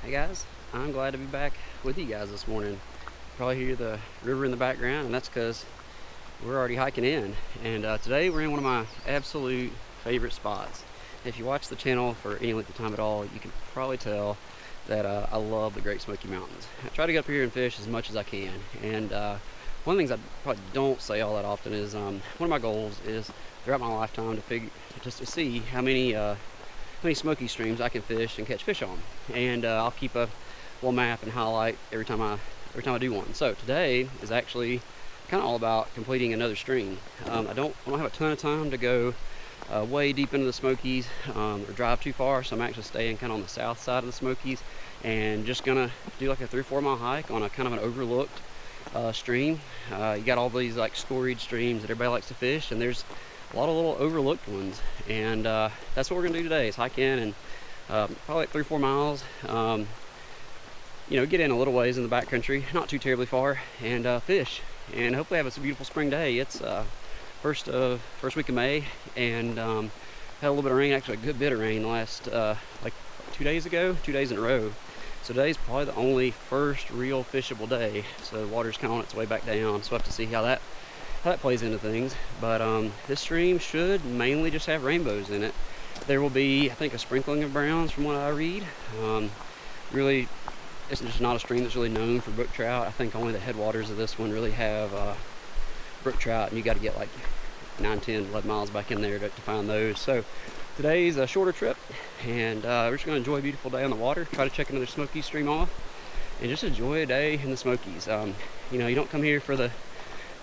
Hey guys, I'm glad to be back with you guys this morning. Probably hear the river in the background, and that's because we're already hiking in. And today we're in one of my absolute favorite spots. If you watch the channel for any length of time at all, you can probably tell that I love the Great Smoky Mountains. I try to get up here and fish as much as I can. And one of the things I probably don't say all that often is one of my goals is throughout my lifetime to see how many Smoky streams I can fish and catch fish on, and I'll keep a little map and highlight every time I do one. So today is actually kind of all about completing another stream. I don't have a ton of time to go way deep into the Smokies or drive too far, so I'm actually staying kind of on the south side of the Smokies and just gonna do like a 3 or 4 mile hike on a kind of an overlooked stream. You got all these like storied streams that everybody likes to fish, and there's a lot of little overlooked ones, and that's what we're gonna do today is hike in and probably like 3 or 4 miles, get in a little ways in the backcountry, not too terribly far, and fish, and hopefully have a beautiful spring day. It's first week of May, and had a little bit of rain, actually a good bit of rain the last like 2 days ago, 2 days in a row. So today's probably the only first real fishable day, so the water's kind of on its way back down, so we'll have to see how that plays into things. But this stream should mainly just have rainbows in it. There will be, I think, a sprinkling of browns from what I read. Really, it's just not a stream that's really known for brook trout. I think only the headwaters of this one really have brook trout, and you got to get like 9, 10, 11 miles back in there to find those. So today's a shorter trip, and we're just going to enjoy a beautiful day on the water, try to check another Smokies stream off, and just enjoy a day in the Smokies. You don't come here for the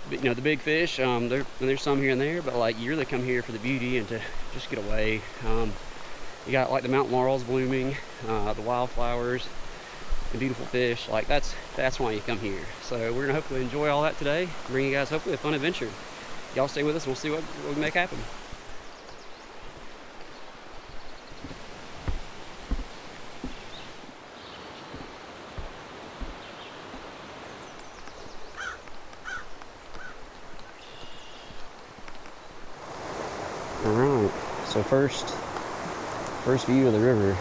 big fish. There's some here and there, but like you really come here for the beauty and to just get away. You got like the mountain laurels blooming, the wildflowers, the beautiful fish. Like that's why you come here. So we're gonna hopefully enjoy all that today, bring you guys hopefully a fun adventure. Y'all stay with us and we'll see what we make happen. Alright, so first view of the river.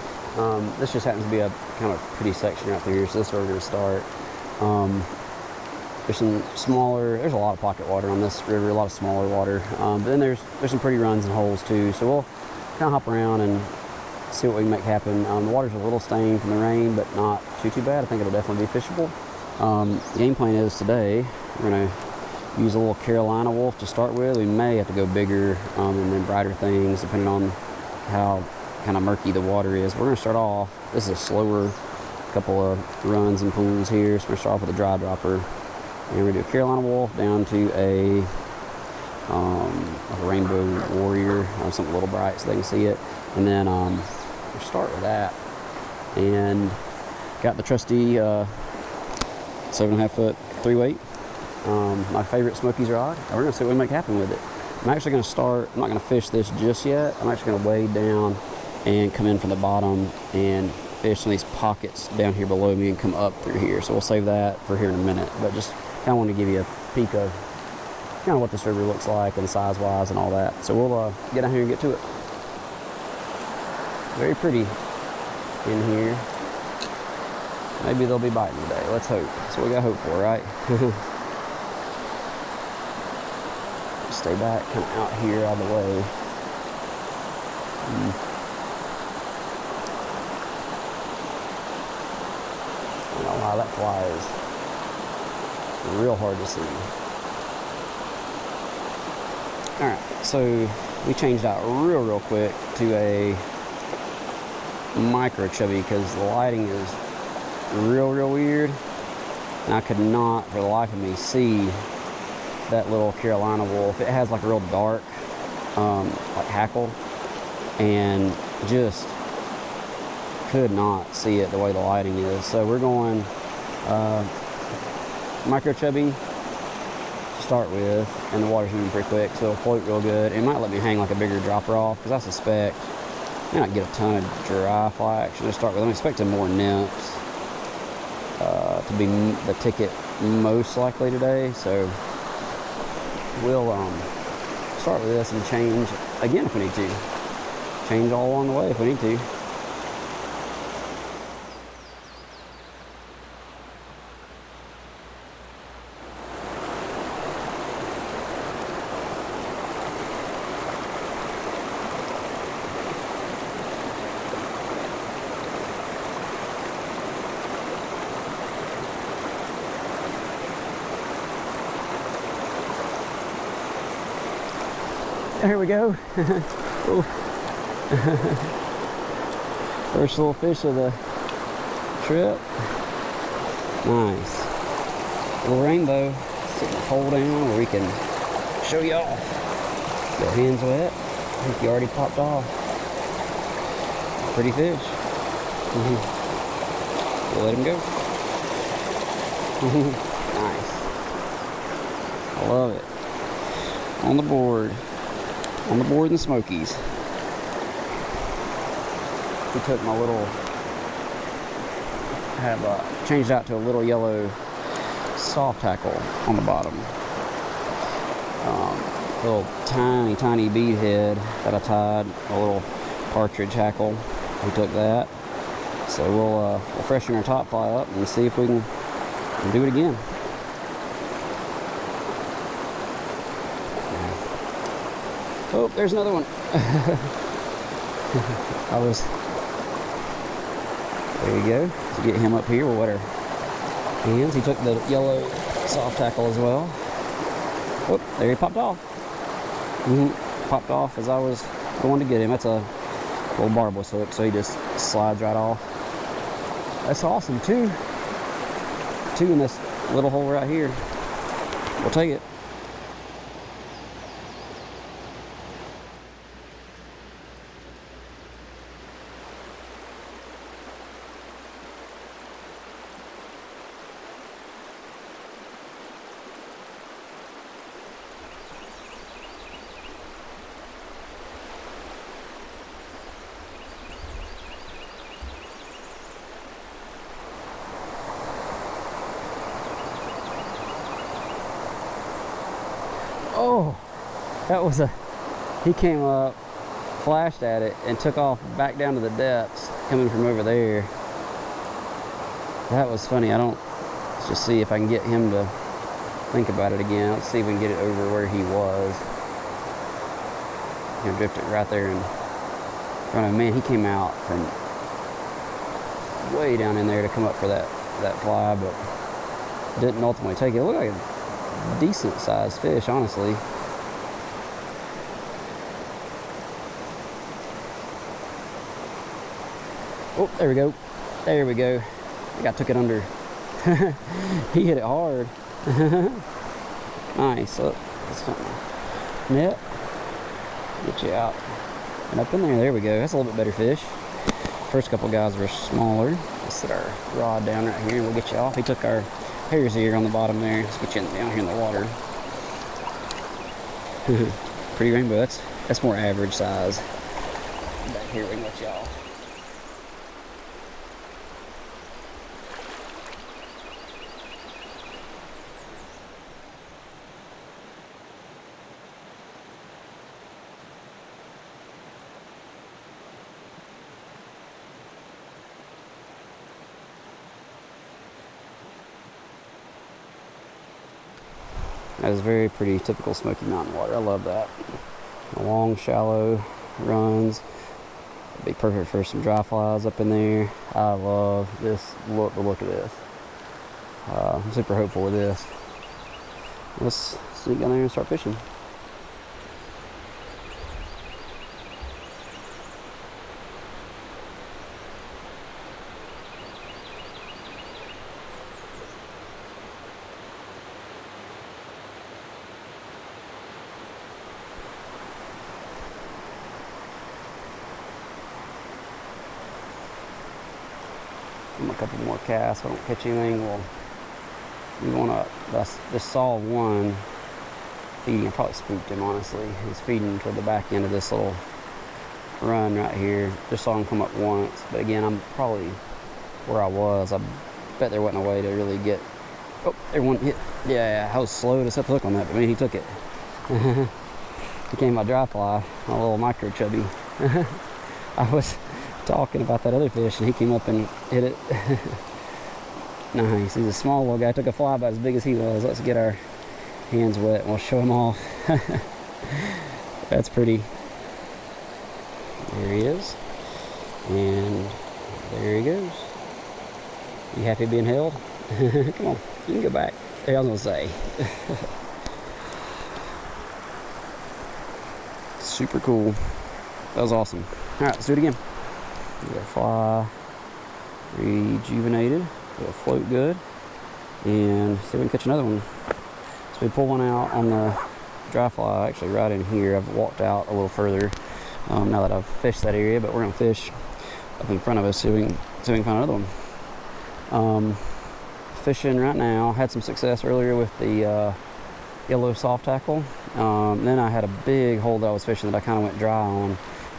This just happens to be a kind of pretty section right through here, so this is where we're going to start. There's a lot of pocket water on this river, a lot of smaller water, but then there's some pretty runs and holes too, so we'll kind of hop around and see what we can make happen. The water's a little stained from the rain, but not too bad. I think it'll definitely be fishable. Game plan is today we're going to use a little Carolina wolf to start with. We may have to go bigger and then brighter things depending on how kind of murky the water is. We're going to start off, this is a slower couple of runs and pools here, so we're going to start off with a dry dropper, and we're going to do a Carolina wolf down to a rainbow warrior, something a little bright so they can see it, and then we'll start with that, and got the trusty 7.5 foot 3-weight. My favorite Smokies rod. We're going to see what we make happen with it. I'm actually going to start, I'm not going to fish this just yet. I'm actually going to wade down and come in from the bottom and fish some of these pockets down here below me and come up through here. So we'll save that for here in a minute. But just kind of want to give you a peek of kind of what this river looks like and size-wise and all that. So we'll get down here and get to it. Very pretty in here. Maybe they'll be biting today. Let's hope. That's what we got hope for, right? Stay back, kind of out here out of the way. I don't know why that fly is real hard to see. Alright, so we changed out real quick to a micro chubby because the lighting is real weird, and I could not for the life of me see that little Carolina wolf. It has like a real dark like hackle, and just could not see it the way the lighting is. So we're going micro chubby to start with, and the water's moving pretty quick, so it'll float real good. It might let me hang like a bigger dropper off because I suspect I may not get a ton of dry fly action to start with. I'm expecting more nymphs to be the ticket most likely today, so we'll start with this and change again if we need to. Change all along the way if we need to. There we go. First little fish of the trip. Nice. Little rainbow. Sitting a hole down where we can show y'all. Your hands wet. I think you already popped off. Pretty fish. We'll let him go. Nice. I love it. On the board. On the board in the Smokies. We took my little, changed out to a little yellow soft hackle on the bottom. Little tiny beadhead that I tied, a little partridge hackle. We took that. So we'll freshen our top fly up and see if we can do it again. Oh, there's another one. There you go. To get him up here, we'll wet our hands. He took the yellow soft tackle as well. Whoop, there he popped off. Popped off as I was going to get him. That's a little barbeless hook, so he just slides right off. That's awesome, two in this little hole right here. We'll take it. Oh, that was he came up, flashed at it, and took off back down to the depths, coming from over there. That was funny. Let's just see if I can get him to think about it again. Let's see if we can get it over where he was. You know, drift it right there in front of him. Man, he came out from way down in there to come up for that fly, but didn't ultimately take it. It looked like a decent sized fish, honestly. Oh, there we go. There we go. I think I took it under. He hit it hard. Nice. Look, that's something. Net. Get you out. And up in there. There we go. That's a little bit better fish. First couple guys were smaller. Let's set our rod down right here and we'll get you off. He took our Hare's ear on the bottom there. Let's get you down here in the water. Pretty rainbow. That's more average size. Back here we can let you off. That is very pretty typical Smoky Mountain water. I love that. Long, shallow runs. It'd be perfect for some dry flies up in there. I love this look. The look of this. I'm super hopeful with this. Let's sneak down there and start fishing. A couple more casts. If I don't catch anything, we want to. Just saw one feeding. I probably spooked him, honestly. He's feeding toward the back end of this little run right here. Just saw him come up once, but again, I'm probably where I was. I bet there wasn't a way to really get. Oh, everyone hit. Yeah, I was slow to set the hook on that, but man, he took it. He came my dry fly, my little micro chubby. I was talking about that other fish and he came up and hit it. Nice. He's a small little guy. Took a fly about as big as he was. Let's get our hands wet and we'll show him off. That's pretty. There he is. And there he goes. You happy being held? Come on, you can go back. There, I was gonna say. super cool. That was awesome. All right, let's do it again. We got a fly rejuvenated. It'll float good. And see if we can catch another one. So we pull one out on the dry fly, actually right in here. I've walked out a little further now that I've fished that area, but we're gonna fish up in front of us, see if we can find another one. Fishing right now. Had some success earlier with the yellow soft hackle. Then I had a big hole that I was fishing that I kind of went dry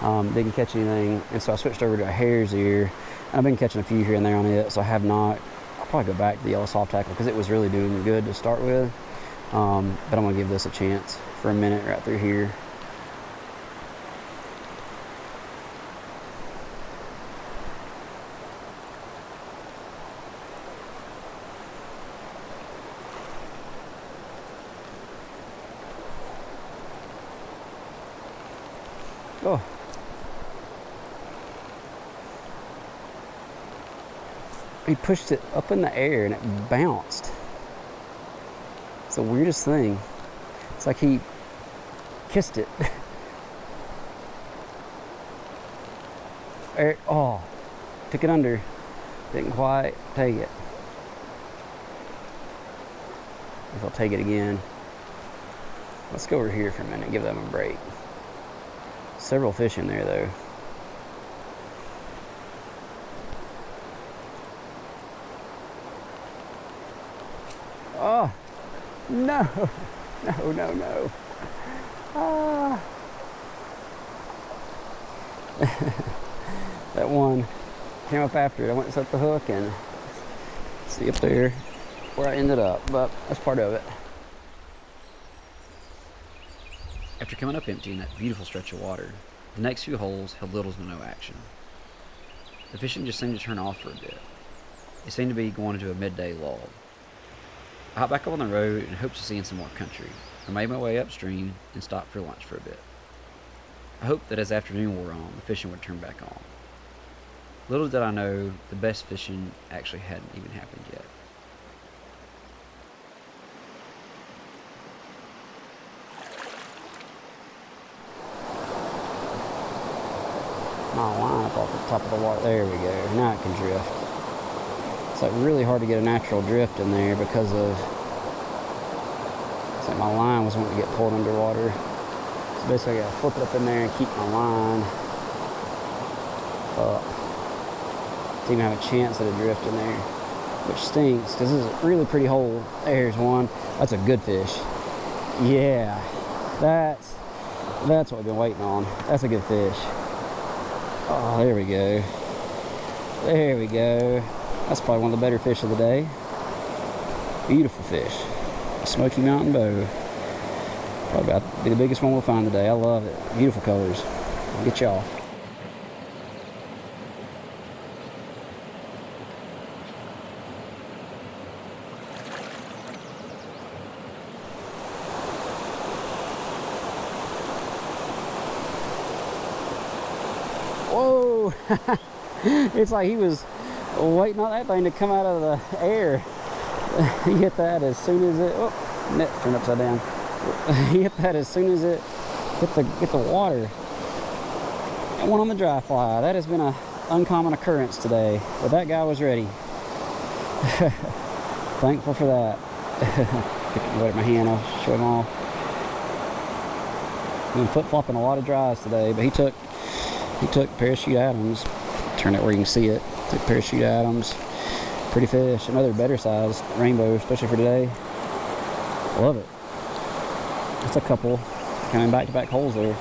on. Didn't catch anything, and so I switched over to a Hare's ear. And I've been catching a few here and there on it, so I have not. I'll probably go back to the yellow soft hackle because it was really doing good to start with. But I'm gonna give this a chance for a minute right through here. Oh. He pushed it up in the air and it bounced. It's the weirdest thing. It's like he kissed it. Oh, took it under. Didn't quite take it. I think I'll take it again. Let's go over here for a minute and give them a break. Several fish in there though. Oh, no, no. Ah. That one came up after it. I went and set the hook and see up there where I ended up, but that's part of it. After coming up empty in that beautiful stretch of water, the next few holes held little to no action. The fishing just seemed to turn off for a bit. It seemed to be going into a midday lull. I hopped back up on the road in hopes of seeing some more country. I made my way upstream and stopped for lunch for a bit. I hoped that as afternoon wore on, the fishing would turn back on. Little did I know, the best fishing actually hadn't even happened yet. My line up off the top of the water. There we go. Now it can drift. It's like really hard to get a natural drift in there because of, it's like my line was wanting to get pulled underwater. So basically I gotta flip it up in there and keep my line up to even have a chance at a drift in there, which stinks because this is a really pretty hole. There's one. That's a good fish. Yeah, that's what we've been waiting on. That's a good fish. Oh, there we go. There we go. That's probably one of the better fish of the day. Beautiful fish. A Smoky Mountain bow. Probably about to be the biggest one we'll find today. I love it. Beautiful colors. I'll get you off. Whoa! It's like he was waiting on that thing to come out of the air. He hit that as soon as it, oh, net turned upside down. He hit that as soon as it hit the water. And one on the dry fly. That has been an uncommon occurrence today, but that guy was ready. Thankful for that. Wet my hand, I'll show him off. I've been flip-flopping a lot of dries today, but he took Parachute Adams. Turn it where you can see it. Took Parachute Adams. Pretty fish. Another better sized rainbow, especially for today. Love it. That's a couple coming back-to-back holes there.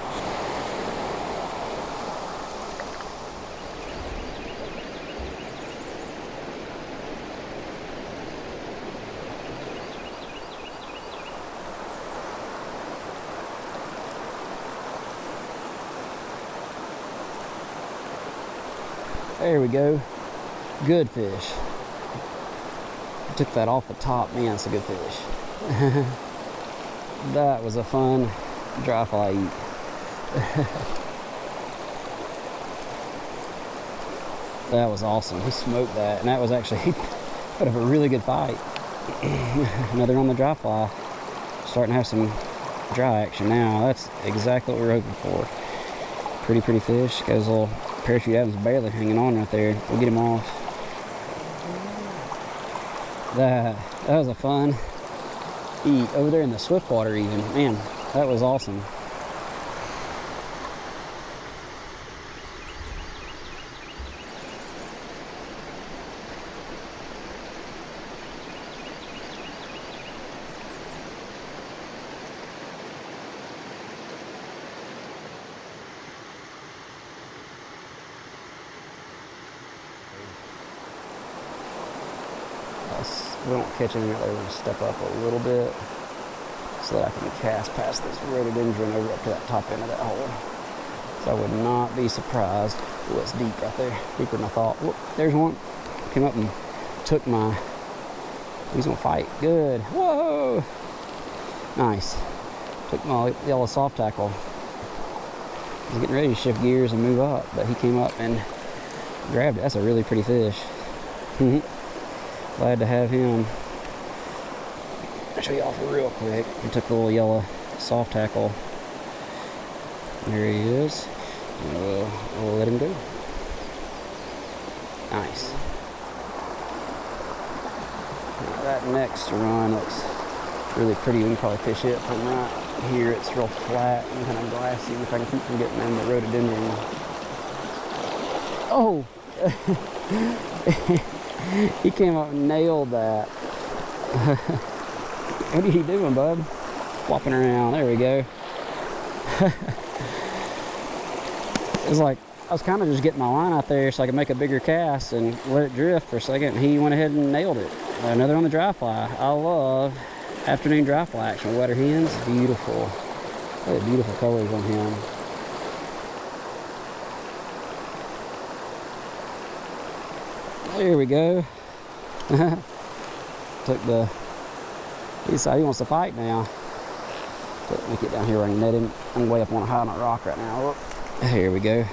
There we go. Good fish. I took that off the top. Man, it's a good fish. That was a fun dry fly eat. That was awesome. He smoked that, and that was actually, he put up a really good fight. Another on the dry fly. Starting to have some dry action now. That's exactly what we were hoping for. Pretty fish. Got his little parachute Adams barely hanging on right there. We'll get him off. That was a fun eat over there in the swift water even. Man, that was awesome. We don't catch anything out there, we're going to step up a little bit so that I can cast past this rhododendron over up to that top end of that hole. So I would not be surprised. Oh, it's deep right there, deeper than I thought. Whoop, there's one. Came up and took my, he's going to fight. Good. Whoa! Nice. Took my yellow soft tackle. He's getting ready to shift gears and move up, but he came up and grabbed it. That's a really pretty fish. Glad to have him. I'll show you off real quick. He took the little yellow soft tackle. There he is. We'll let him go. Nice. Now that next run looks really pretty. We can probably fish it from right here. It's real flat and kind of glassy. If I can keep from getting in the rhododendron. Oh! He came up and nailed that. What are you doing, bud? Flopping around. There we go. It was like, I was kind of just getting my line out there so I could make a bigger cast and let it drift for a second. He went ahead and nailed it. Another on the dry fly. I love afternoon dry fly action. Wetter hens, beautiful. Look at beautiful colors on him. There we go. Took the, he decided he wants to fight now. So let me get down here where I can net him. I'm way up on a high on a rock right now. Here we go.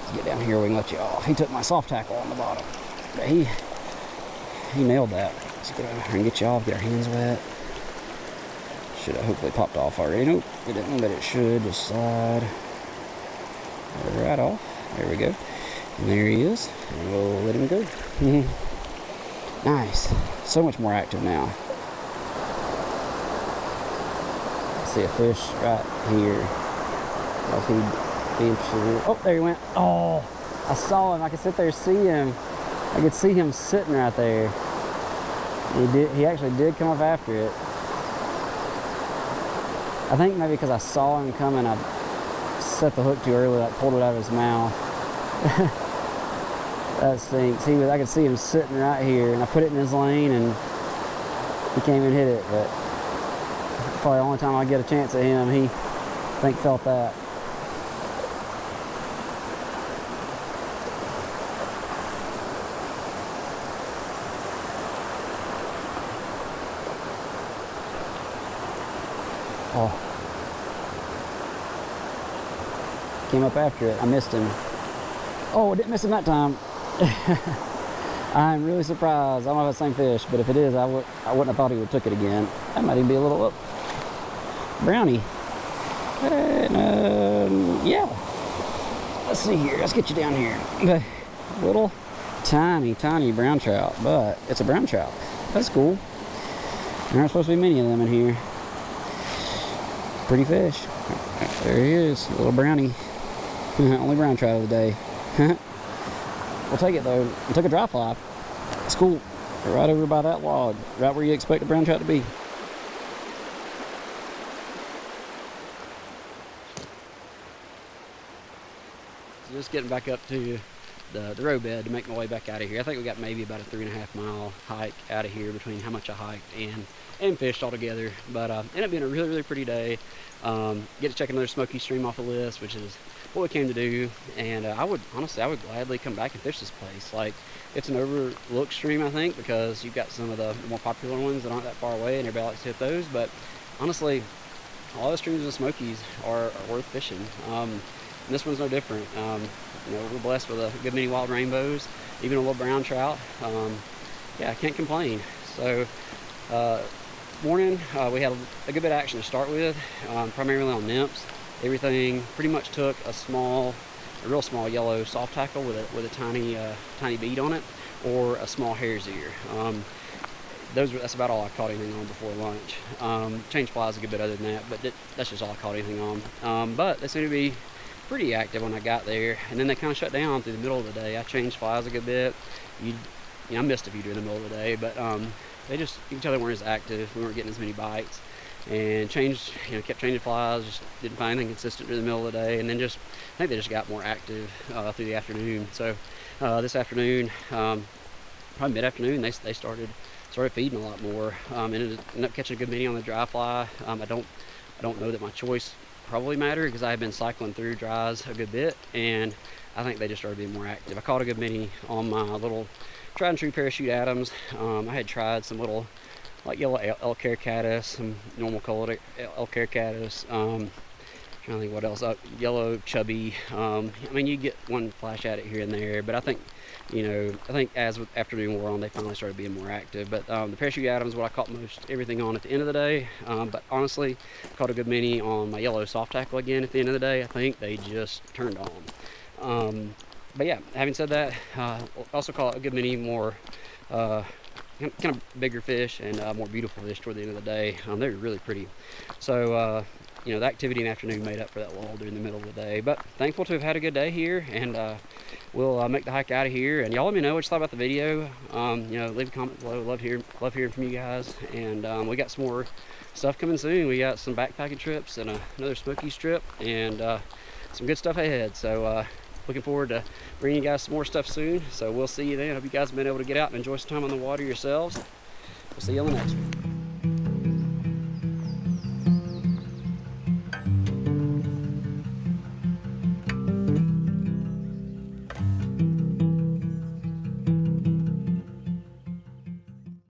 Let's get down here where we can let you off. He took my soft tackle on the bottom. But he nailed that. Let's get over here and get you off, get our hands wet. Should have hopefully popped off already. Nope, it didn't, but it should. Just slide right off. There we go. And there he is. And we'll let him go. Nice. So much more active now. I see a fish right here. I'll be interested. Oh, there he went. Oh, I saw him. I could sit there and see him. I could see him sitting right there. He actually did come up after it. I think maybe because I saw him coming, I set the hook too early, like pulled it out of his mouth. That stinks. I could see him sitting right here, and I put it in his lane, and he came and hit it. But probably the only time I get a chance at him, he I think felt that. Oh. Came up after it. I missed him. Oh, I didn't miss him that time. I'm really surprised. I don't have the same fish, but if it is, I wouldn't have thought he would have took it again. That might even be a little brownie. And, yeah. Let's see here. Let's get you down here. Little tiny brown trout, but it's a brown trout. That's cool. There aren't supposed to be many of them in here. Pretty fish. There he is, a little brownie. Only brown trout of the day. We'll take it though. I took a dry fly. It's cool. Right over by that log, right where you expect a brown trout to be. So just getting back up to the road bed to make my way back out of here. I think we got maybe about a 3.5 mile hike out of here between how much I hiked and fished all together. But ended up being a really pretty day. Get to check another Smoky stream off the list, which is what we came to do. And I would gladly come back and fish this place. Like, it's an overlooked stream, I think, because you've got some of the more popular ones that aren't that far away and everybody likes to hit those. But honestly, all the streams in the Smokies are worth fishing. And this one's no different. You know, we're blessed with a good many wild rainbows, even a little brown trout. Yeah, I can't complain. So morning we had a good bit of action to start with, primarily on nymphs. Everything pretty much took a real small yellow soft hackle with a tiny bead on it, or a small hare's ear. That's about all I caught anything on before lunch. Changed flies a good bit other than that, but that's just all I caught anything on. But they seemed to be pretty active when I got there, and then they kind of shut down through the middle of the day. I changed flies a good bit. I missed a few during the middle of the day, but you could tell they weren't as active. We weren't getting as many bites, and kept changing flies. Just didn't find anything consistent through the middle of the day, and then I think they just got more active through the afternoon. So this afternoon, probably mid-afternoon, they started feeding a lot more. Ended up catching a good many on the dry fly. I don't know that my choice probably mattered, because I had been cycling through dries a good bit, and I think they just started being more active. I caught a good many on my little tried and true parachute Adams. I had tried some little like yellow elk hair caddis, some normal colored elk hair caddis. Trying to think what else. Yellow chubby. You get one flash at it here and there, but I think as with afternoon wore on, they finally started being more active. But the parachute Adams, what I caught most everything on at the end of the day. But honestly, caught a good many on my yellow soft tackle again at the end of the day. I think they just turned on. But yeah, having said that, also caught a good many more kind of bigger fish and more beautiful fish toward the end of the day. They were really pretty. So the activity in the afternoon made up for that lull during the middle of the day. But thankful to have had a good day here, and we'll make the hike out of here. And y'all let me know what you thought about the video. Leave a comment below. Love hearing from you guys. And we got some more stuff coming soon. We got some backpacking trips and another Smokies trip, and some good stuff ahead. So looking forward to bringing you guys some more stuff soon. So we'll see you then. Hope you guys have been able to get out and enjoy some time on the water yourselves. We'll see you on the next one.